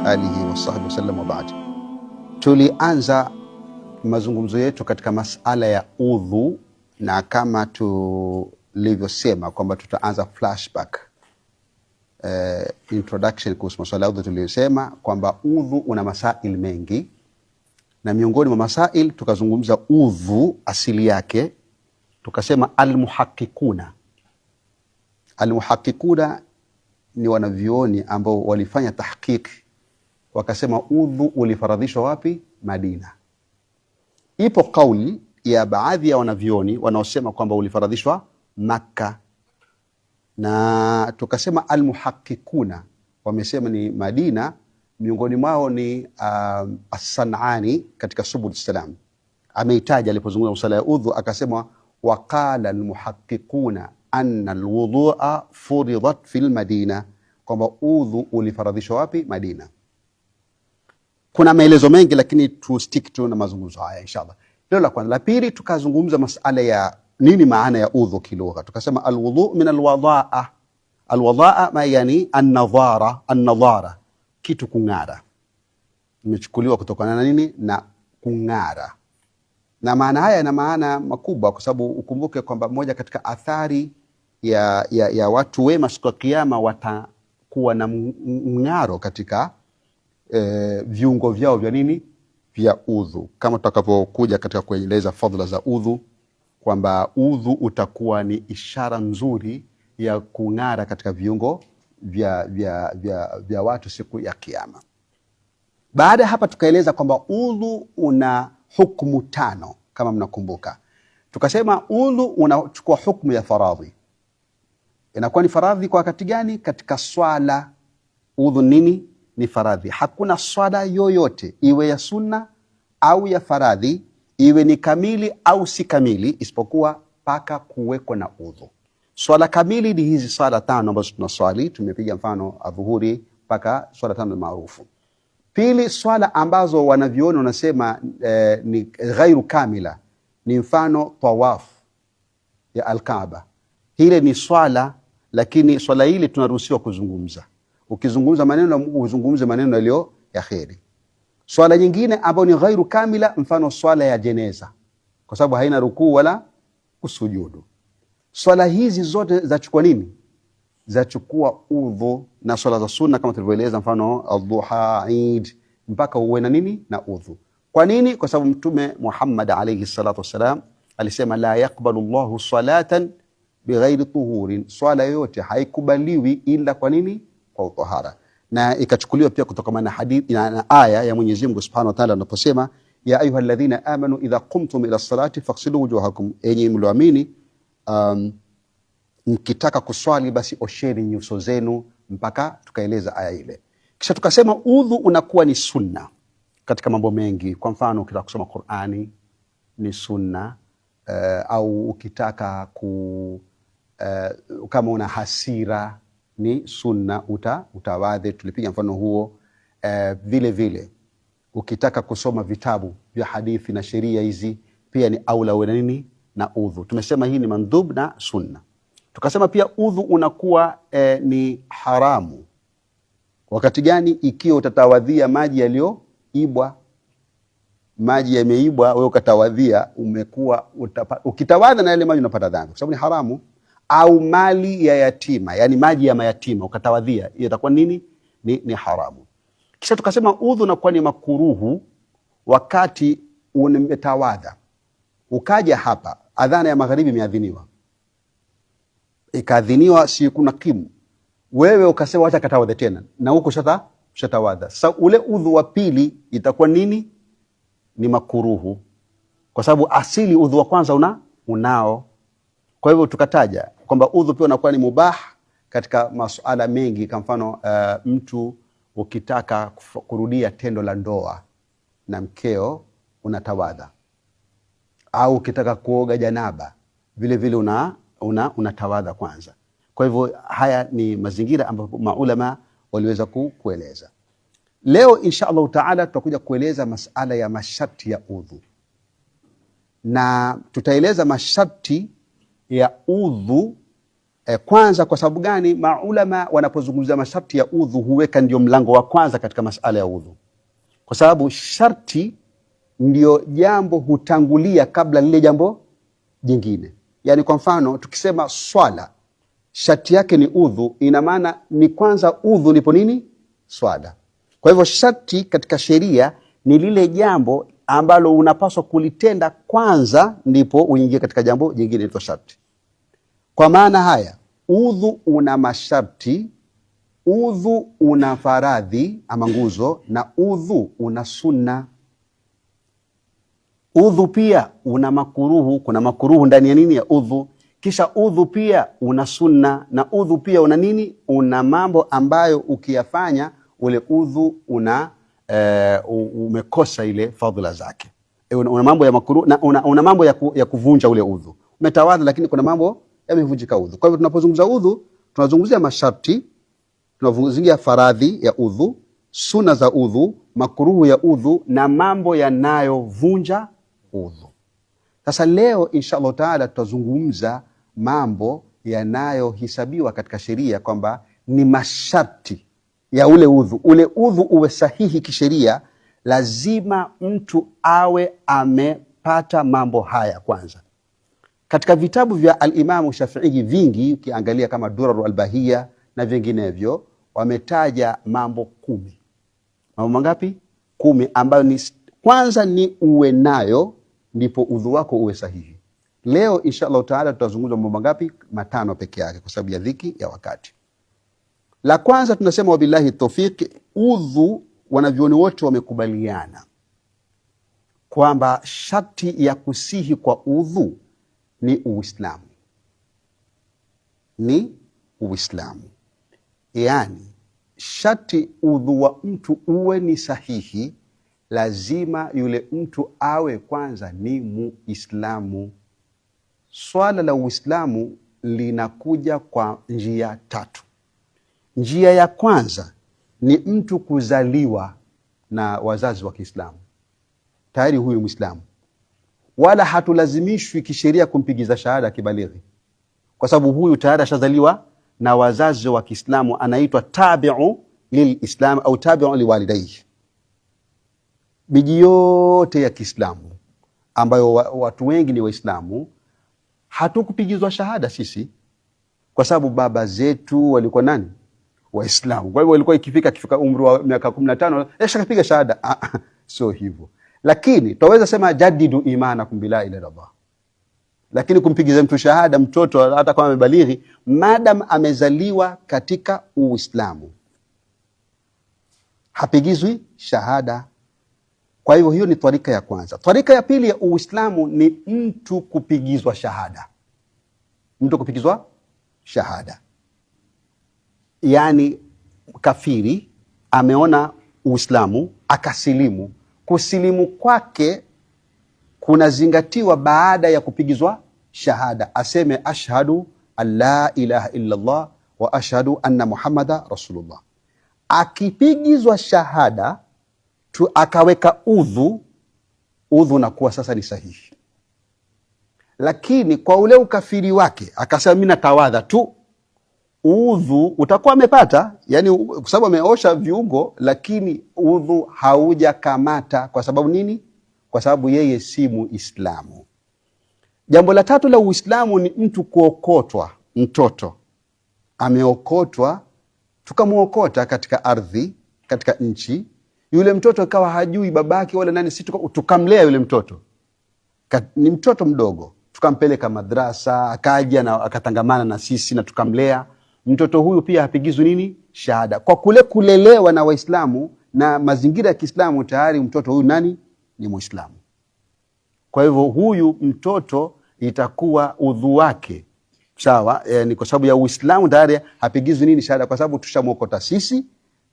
alihi wa sahbihi wasallam wa ba'd. Tulianza mazungumzo yetu katika masala ya udhu, na kama tulivyosema kwamba tutaanza flashback introduction kuhusu masala ya udhu. Tulisema kwamba udhu una masail mengi, na miongoni mwa masail tukazungumza udhu asili yake, tukasema almuhaqiquna. Almuhaqiquna ni wanavyuoni ambao walifanya tahqiq, wakasema udhu ulifaradhishwa wapi? Madina. Ipo kauli ya baadhi ya wanavyuoni wanaosema kwamba ulifaradhishwa Makka, na tukasema almuhaqiquna wamesema ni Madina. Miongoni mwao ni As-San'ani katika Subul Salam ameitaja alipozungumza masala ya udhu, akasema waqala almuhaqiquna anna alwudhu'a furidat fil Madina, kwamba udhu ulifaradhishwa wapi? Madina. Kuna maelezo mengi, lakini tu stick tu na mazungumzo haya inshallah. Leo la kwanza. La pili tukazungumza masala ya nini maana ya udhu kilugha. Tukasema alwudhu min alwadha'a. Alwadha'a ma yani an-nadhara, kitu kung'ara. Imechukuliwa kutokana na nini? Na kung'ara. Na maana haya na maana makubwa, kwa sababu ukumbuke kwamba moja katika athari ya watu wema siku ya kiyama watakuwa na mng'aro katika viungo vyao vya nini? Vya udhu, kama tutakapokuja katika kueleza fadhila za udhu, kwamba udhu utakuwa ni ishara nzuri ya kung'ara katika viungo vya watu siku ya kiyama. Baada ya hapa tukaeleza kwamba udhu una hukumu 5 kama mnakumbuka. Tukasema udhu unachukua hukumu ya faradhi. Inakuwa ni faradhi kwa wakati gani? Katika swala. Udhu nini? Ni faradhi. Hakuna swala yoyote, iwe ya sunna au ya faradhi, iwe ni kamili au si kamili, isipokuwa paka kuwekwa na udhu. Swala kamili ni hizi swala 5 ambazo tunaswali, tumepiga mfano adhuhuri mpaka swala 5 maarufu. Pili, swala ambazo wanaviona wanasema ni ghairu kamila, ni mfano tawaf ya Al-Kaaba. Hile ni swala, lakini swala hili tunaruhusiwa kuzungumza. Ukizungumza maneno ya Mungu uzungumze maneno yaliyo ya kheri. Swala nyingine ambayo ni ghairu kamila, mfano swala ya jeneza, kwa sababu haina rukuu wala kusujudu. Swala hizi zote zachukua nini? Zachukua udhu. Na swala za sunna kama tulivyoeleza, mfano adhuha, Eid, mpaka uwe na nini? Na udhu. Kwa nini? Kwa sababu Mtume Muhammad alayhi salatu wasalam alisema la yaqbalu Allahu salatan bighairi tuhurin, swala yote haikubaliwi ila kwa nini? Kwa utahara. Na ikachukuliwa pia kutokana na hadithi na aya ya Mwenyezi Mungu Subhanahu wa Ta'ala anaposema ya ayyuhalladhina amanu idha qumtum ila salati faghsilu wujuhakum, enyi mlioamini mkitaka kuswali basi osheni nyuso zenu, mpaka tukaeleza aya ile. Kisha tukasema udhu unakuwa ni sunna katika mambo mengi. Kwa mfano ukitaka kusoma Qur'ani ni sunna, au ukitaka kama una hasira ni sunna utawadhe, tulipiga mfano huo. Vile vile ukitaka kusoma vitabu vya hadithi na sheria hizi pia ni aula uwe na nini? Na udhu. Tumesema hii ni mandhub na sunna. Tukasema pia udhu unakuwa ni haramu wakati gani? Ikiwa utatawadhia maji yaliyoibwa. Maji yameibwa, wewe ukatawadhia, ukitawadha na yale maji unapata dhambi kwa sababu ni haramu. Au mali ya yatima, yani maji ya mayatima ukatawadhia, hiyo itakuwa nini? Ni haramu. Kisha tukasema udhu unakuwa ni makuruhu wakati umetawadha, ukaja hapa adhana ya magharibi imeadhiniwa, ikaadhiniwa si kuna kimu, wewe ukasema acha katawadha tena, na huko shatawadha. Sasa ule udhu wa pili itakuwa nini? Ni makuruhu, kwa sababu asili udhu wa kwanza unao. Kwa hivyo tukataja kwamba udhu pia unakuwa ni mubah katika masuala mengi. Kwa mfano mtu ukitaka kurudia tendo la ndoa na mkeo unatawadha, au ukitaka kuoga janaba vile vile unatawadha kwanza. Kwa hivyo haya ni mazingira ambapo maulama waliweza kueleza. Leo insha Allah taala tutakuja kueleza masala ya masharti ya udhu, na tutaeleza masharti ya udhu Kwanza kwa sababu gani? Maulama wanapozungumzia masharti ya udhu huweka ndio mlango wa kwanza katika masala ya udhu, kwa sababu sharti ndio jambo hutangulia kabla lile jambo jingine. Yani kwa mfano tukisema swala sharti yake ni udhu, ina maana ni kwanza udhu ndipo nini? Swala. Kwa hivyo sharti katika sheria ni lile jambo ambalo unapaswa kulitenda kwanza ndipo uingie katika jambo jingine lito sharti. Kwa maana haya, udhu una masharti, udhu una faradhi ama nguzo, na udhu una sunna. Udhu pia una makuruhu, kuna makuruhu ndani ya nini? Ya udhu. Kisha udhu pia una sunna, na udhu pia una nini? Una mambo ambayo ukiyafanya ule udhu umekosa ile fadhila zake. Una mambo ya makuruhu na una mambo ya kuvunja ule udhu. Umetawadha lakini kuna mambo yamevunjika udhu. Kwa hivyo tunapozungumza udhu, tunazungumzia masharti, tunazungumzia faradhi ya udhu, sunna za udhu, makuruhu ya udhu na mambo yanayovunja udhu. Sasa leo inshallah taala tutazungumza mambo yanayohisabiwa katika sheria kwamba ni masharti ya ule udhu. Ule udhu uwe sahihi kisheria, lazima mtu awe amepata mambo haya kwanza. Katika vitabu vya al-Imam Shafi'i vingi, ukiangalia kama Durar al-Bahia na vinginevyo, wametaja mambo 10. Mambo mangapi? 10, ambayo ni kwanza ni uwe nayo ndipo udhu wako uwe sahihi. Leo inshallah taala tutazungumza mambo mangapi? 5 peke yake kwa sababu ya dhiki ya wakati. La kwanza tunasema wabillahi tawfiq, udhu wanavyuoni wote wamekubaliana kwamba sharti ya kusihi kwa udhu ni Uislamu. Ni Uislamu. Yani sharti udhu wa mtu uwe ni sahihi, lazima yule mtu awe kwanza ni Muislamu. Swala la Uislamu linakuja kwa njia 3. Njia ya kwanza ni mtu kuzaliwa na wazazi wa Kiislamu, tayari huyu Muislamu, wala hatulazimishwi kisheria kumpigiza shahada kibalighi, kwa sababu huyu tayari ashazaliwa na wazazi wa Kiislamu, anaitwa tabi'u lilislam au tabi'u liwalidayhi. Miji yote ya Kiislamu ambayo watu wengi ni Waislamu, hatukupigizwa shahada sisi, kwa sababu baba zetu walikuwa nani? Waislamu. Kwa hivyo walikuwa ikifika umri wa miaka 15 akapiga shahada. Sio hivyo. Lakini tunaweza sema jadidu imanakum bila ilaha illallah. Lakini kumpigiza mtu shahada mtoto hata kama amebalighi, madam amezaliwa katika Uislamu, hapigizwi shahada. Kwa hivyo hiyo ni tarika ya kwanza. Tarika ya pili ya Uislamu ni mtu kupigizwa shahada. Mtu kupigizwa shahada. Yani kafiri ameona Uislamu akasilimu. Kusilimu kwake kunazingatiwa baada ya kupigizwa shahada. Aseme ashhadu an la ilaha illa Allah wa ashhadu anna Muhammada Rasulullah. Akipigizwa shahada tu akaweka udhu na kuwa sasa ni sahihi. Lakini kwa ule ukafiri wake akasema mimi natawadha tu, udhu utakuwa amepata, yani kwa sababu ameosha viungo, lakini udhu haujakamata. Kwa sababu nini? Kwa sababu yeye si Muislamu. Jambo la 3 la Uislamu ni mtu kuokotwa. Mtoto ameokotwa, tukamuokota katika ardhi, katika nchi, yule mtoto akawa hajui babake wala nani, si tukamlea yule mtoto. Ni mtoto mdogo, tukampeleka madrasa, akaja na akatangamana na sisi na tukamlea. Mtoto huyu pia hapigizwi nini? Shahada. Kwa kule kulelewa na Waislamu na mazingira ya Kiislamu, tayari mtoto huyu nani? Ni Muislamu. Kwa hivyo huyu mtoto itakuwa udhu wake sawa, ni kwa sababu ya Uislamu tayari hapigizwi nini? Shahada, kwa sababu tushamwokota sisi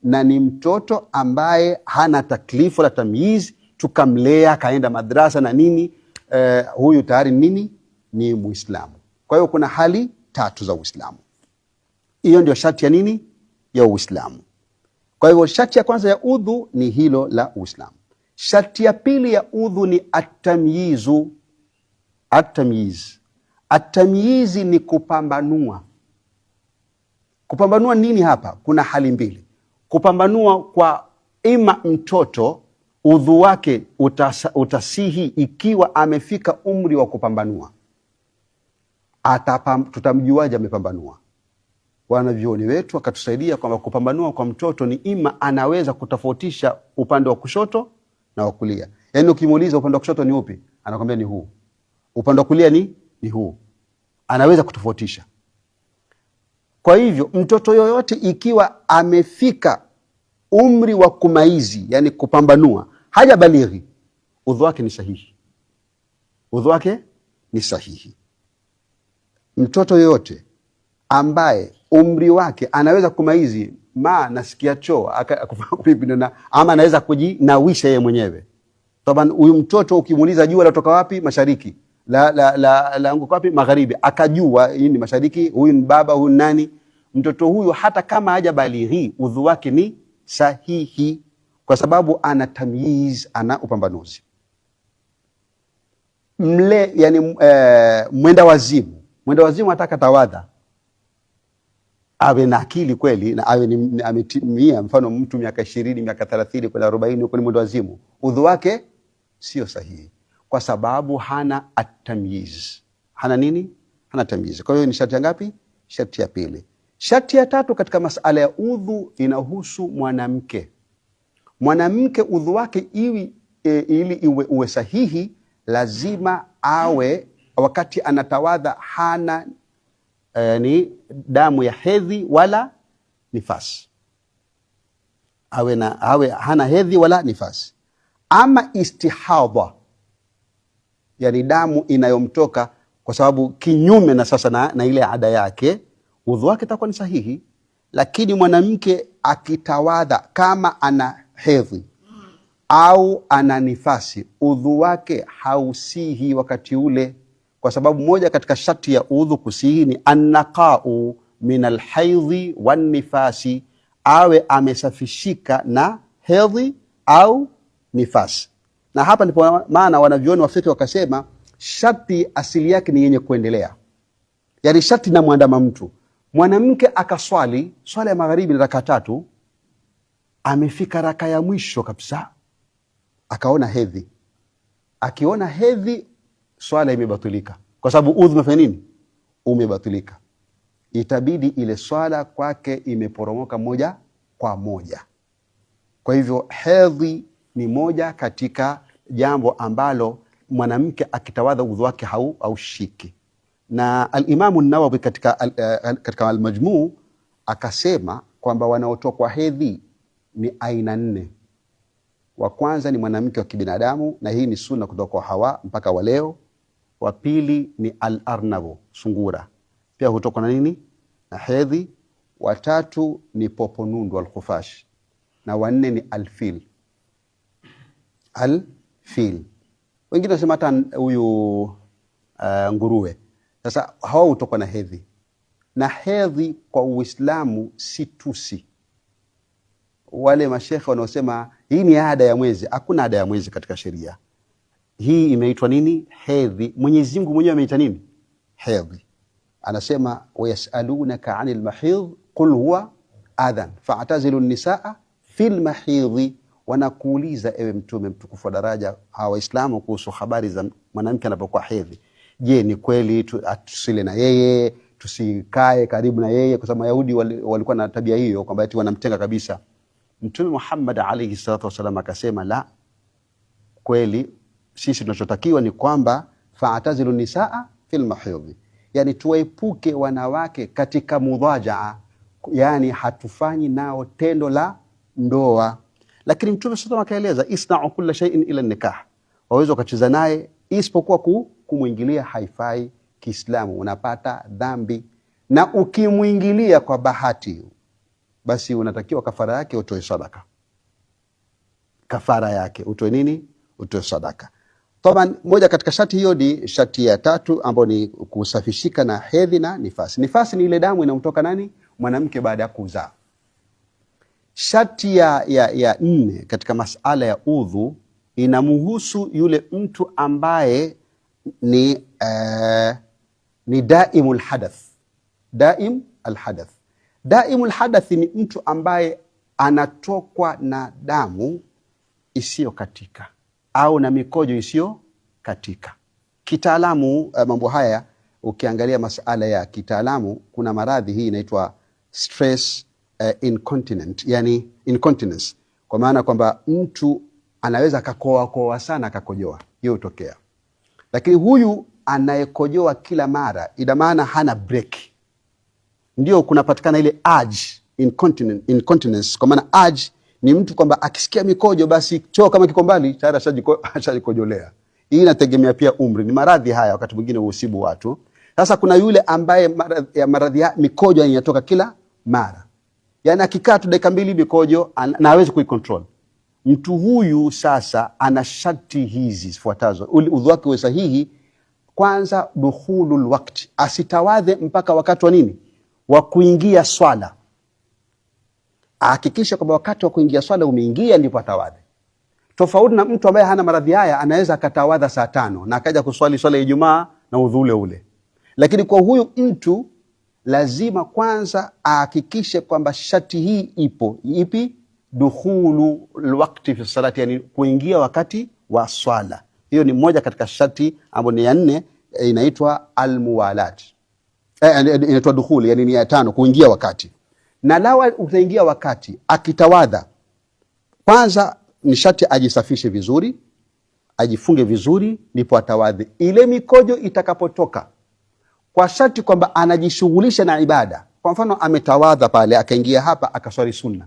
na ni mtoto ambaye hana taklifu la tamyiz, tukamlea kaenda madrasa na nini, huyu tayari nini? Ni Muislamu. Kwa hiyo kuna hali 3 za Uislamu. Hiyo ndio sharti ya nini? Ya Uislamu. Kwa hivyo sharti ya kwanza ya udhu ni hilo la Uislamu. Sharti ya pili ya udhu ni at-tamyizu. At-tamyiz ni kupambanua. Kupambanua nini hapa? Kuna hali mbili. Kupambanua kwa ima mtoto udhu wake utasihi ikiwa amefika umri wa kupambanua. Tutamjuaje amepambanua? Wanavyuoni wetu wakatusaidia kwamba kupambanua kwa mtoto ni ima anaweza kutofautisha upande wa kushoto na wa kulia. Yaani ukimuuliza upande wa kushoto ni upi, anakwambia ni huu. Upande wa kulia ni huu. Anaweza kutofautisha. Kwa hivyo mtoto yoyote ikiwa amefika umri wa kumaizi, yani kupambanua, haja balighi, udhu wake ni sahihi. Udhu wake ni sahihi. Mtoto yoyote ambaye umri wake anaweza kumaizi, nasikia choo ama anaweza kujinawisha yeye mwenyewe. Taban huyu mtoto ukimuuliza jua latoka wapi, mashariki, la anguka wapi, magharibi, akajua hii ni mashariki, huyu ni baba, huyu ni nani, mtoto huyu hata kama haja balighi, udhu wake ni sahihi kwa sababu ana tamyiz, ana upambanuzi. Mwenda wazimu ataka tawadha, awe na akili kweli na awe ametimia, mfano mtu miaka 20, miaka 30 kwenda 40 huko ni mwenda wazimu, udhu wake sio sahihi kwa sababu hana at-tamyiz. Hana nini? Hana tamyiz. Kwa hiyo ni sharti ngapi? Sharti ya pili. Sharti ya tatu katika masala ya udhu inahusu mwanamke. Mwanamke udhu wake ili uwe sahihi lazima awe wakati anatawadha hana ni damu ya hedhi wala nifasi. Hana hedhi wala nifasi. Ama istihadha, yani damu inayomtoka kwa sababu kinyume na sasa na ile ada yake, udhu wake itakuwa ni sahihi. Lakini mwanamke akitawadha kama ana hedhi au ana nifasi, udhu wake hausihi wakati ule, kwa sababu moja katika sharti ya udhu kusihi ni annaqa'u min alhaidhi wan nifasi, awe amesafishika na hedhi au nifasi. Na hapa ndipo maana wanavyuoni wa fiqh wakasema sharti asili yake ni yenye kuendelea, yani sharti na muandama mtu. Mwanamke akaswali swala ya magharibi ni raka 3, amefika raka ya mwisho kabisa akaona hedhi. Akiona hedhi swala imebatilika kwa sababu udhu umefanya nini? Umebatilika. Itabidi ile swala kwake imeporomoka moja kwa moja. Kwa hivyo hedhi ni moja katika jambo ambalo mwanamke akitawadha udhu wake haushiki. Na al-Imam an-Nawawi katika al-Majmu' akasema kwamba wanaotokwa hedhi ni aina 4. Wa kwanza ni mwanamke wa kibinadamu, na hii ni sunna kutoka kwa Hawa mpaka wa leo. Wa pili ni al-Arnabu, sungura, pia hutokwa na nini? Na hedhi. Wa tatu ni poponundu al-Khufash, na wa 4 ni al-Fil. Al-Fil. Wengine wanasema hata huyu nguruwe. Sasa hawa hutokwa na hedhi. Na hedhi kwa Uislamu si tusi. Wale mashekhe wanaosema hii ni ada ya mwezi, hakuna ada ya mwezi katika sheria. Hii imeitwa nini? Hedhi. Mwenyezi Mungu mwenyewe ameita nini? Hedhi. Anasema wayasalunaka 'anil mahidh qul huwa adhan fa'tazilu an-nisaa fil mahidh. Wanakuuliza ewe mtume mtukufu wa daraja hawa Waislamu kuhusu habari za mwanamke anapokuwa hedhi. Je, ni kweli tusile na yeye, tusikae karibu na yeye? Kwa sababu Wayahudi walikuwa na tabia hiyo kwamba eti wanamtenga kabisa. Mtume Muhammad alayhi salatu wasallam akasema la, kweli sisi tunachotakiwa ni kwamba fa'tazilu nisaa fil mahidh, yani tuepuke wanawake katika mudhajaa, yani hatufanyi nao tendo la ndoa. Lakini Mtume sallallahu akaeleza isna'u kulla shay'in ila nikah, waweza ukacheza naye isipokuwa kumuingilia haifai Kiislamu, unapata dhambi. Na ukimuingilia kwa bahati, basi unatakiwa kafara yake utoe sadaka. Kafara yake utoe nini? Utoe sadaka. Taban moja katika shati hiyo ni shati ya 3 ambayo ni kusafishika na hedhi na nifasi. Nifasi ni ile damu inamtoka nani? Mwanamke baada ya kuzaa. Shati ya 4 katika masala ya udhu inamuhusu yule mtu ambaye ni daimul hadath. Daim al-hadath. Daimul hadathi ni mtu ambaye anatokwa na damu isiyo katika au na mikojo isiyo katika. Kitaalamu mambo haya ukiangalia masala ya kitaalamu, kuna maradhi hii inaitwa stress incontinence, kwa maana kwamba mtu anaweza akakoa sana akakojoa, hiyo hutokea. Lakini huyu anayekojoa kila mara, ina maana hana break, ndio kunapatikana ile urge incontinence. Kwa maana urge ni mtu kwamba akisikia mikojo basi choo kama kiko mbali tayari ashajikojolea. Hii inategemea pia umri, ni maradhi haya wakati mwingine usibu watu. Sasa kuna yule ambaye maradhi ya mikojo inatoka kila mara, yani akikaa tu dakika 2 mikojo na hawezi kuicontrol. Mtu huyu sasa ana sharti hizi zifuatazo udhu wake uwe sahihi. Kwanza, dukhulul waqti, asitawadhe mpaka wakati wa nini, wa kuingia swala. Hakikisha kwamba wakati wa kuingia swala umeingia ndipo atawadhe. Tofauti na mtu ambaye hana maradhi haya, anaweza akatawadha saa 5 na akaja kuswali swala ya Ijumaa na udhu ule ule. Lakini kwa huyu mtu lazima kwanza ahakikishe kwamba shati hii ipo. Ipi? Dukhulu alwaqti fi salati, yani kuingia wakati wa swala. Hiyo ni moja katika shati ambayo ni ya 4, inaitwa almuwalat. Inaitwa dukhuli, yani ni ya 5, kuingia wakati. Na lawa utaingia wakati, akitawadha kwanza ni shati ajisafishe vizuri, ajifunge vizuri, ndipo atawadhi. Ile mikojo itakapotoka, kwa shati kwamba anajishughulisha na ibada. Kwa mfano ametawadha pale akaingia hapa akaswali sunna,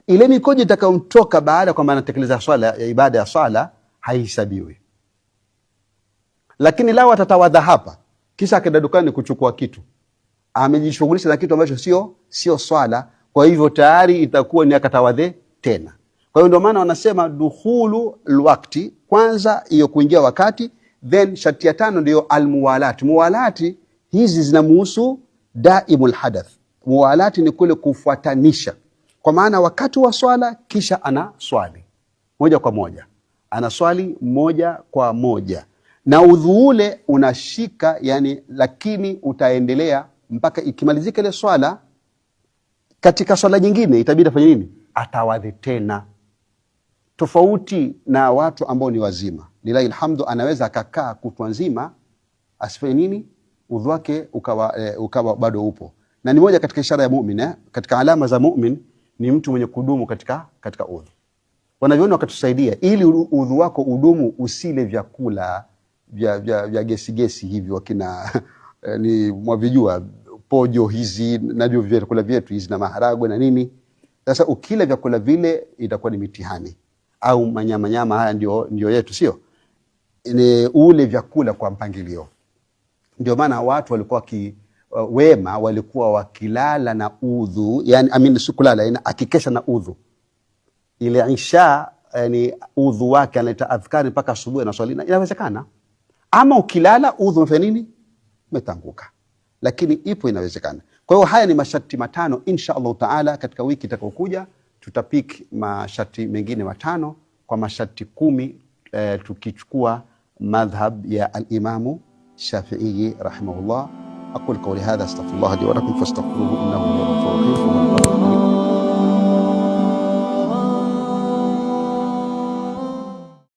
ile mikojo itakayomtoka baada kwamba anatekeleza swala ya ibada ya swala haihesabiwi. Lakini lao atatawadha hapa kisha akaenda dukani kuchukua kitu, amejishughulisha na kitu ambacho sio swala, kwa hivyo tayari itakuwa ni akatawadhe tena. Kwa hiyo ndio maana wanasema dukhulu alwaqti, kwanza hiyo kuingia wakati, then sharti ya 5 ndio almuwalat. Muwalati hizi zinamuhusu daimul hadath. Muwalati ni kule kufuatanisha, kwa maana wakati wa swala kisha ana swali moja kwa moja, ana swali moja kwa moja, na udhu ule unashika yani, lakini utaendelea mpaka ikimalizika ile swala. Katika swala nyingine itabidi afanye nini? Atawadhi tena. Tofauti na watu ambao ni wazima, lillahi alhamdu, anaweza akakaa kutwa nzima asifanye nini, udhu wake ukawa bado upo. Na ni moja katika ishara ya muumini, katika alama za muumini ni mtu mwenye kudumu katika udhu. Wanaviona wakatusaidia ili udhu wako udumu, usile vyakula vya gesi hivi wakina ni mwavijua pojo hizi na ndio vyakula vyetu hizi na maharagwe na nini. Sasa ukila vyakula vile itakuwa ni mitihani, au manyama haya ndio yetu, sio ni ule vyakula kwa mpangilio. Ndio maana watu walikuwa wema walikuwa wakilala na udhu, yani sikulala, yani akikesha na udhu. Ile isha, yani udhu wake analeta adhkari mpaka asubuhi na swali, inawezekana. Ama ukilala udhu umefanya nini, umetanguka, lakini ipo inawezekana. Kwa hiyo haya ni masharti 5. Insha Allah taala katika wiki itakayokuja tutapik masharti mengine 5 kwa masharti 10, tukichukua madhhab ya al-Imamu Shafi'i rahimahullah. أقول قولي هذا، استغفر الله لي ولكم فاستغفروه إنه هو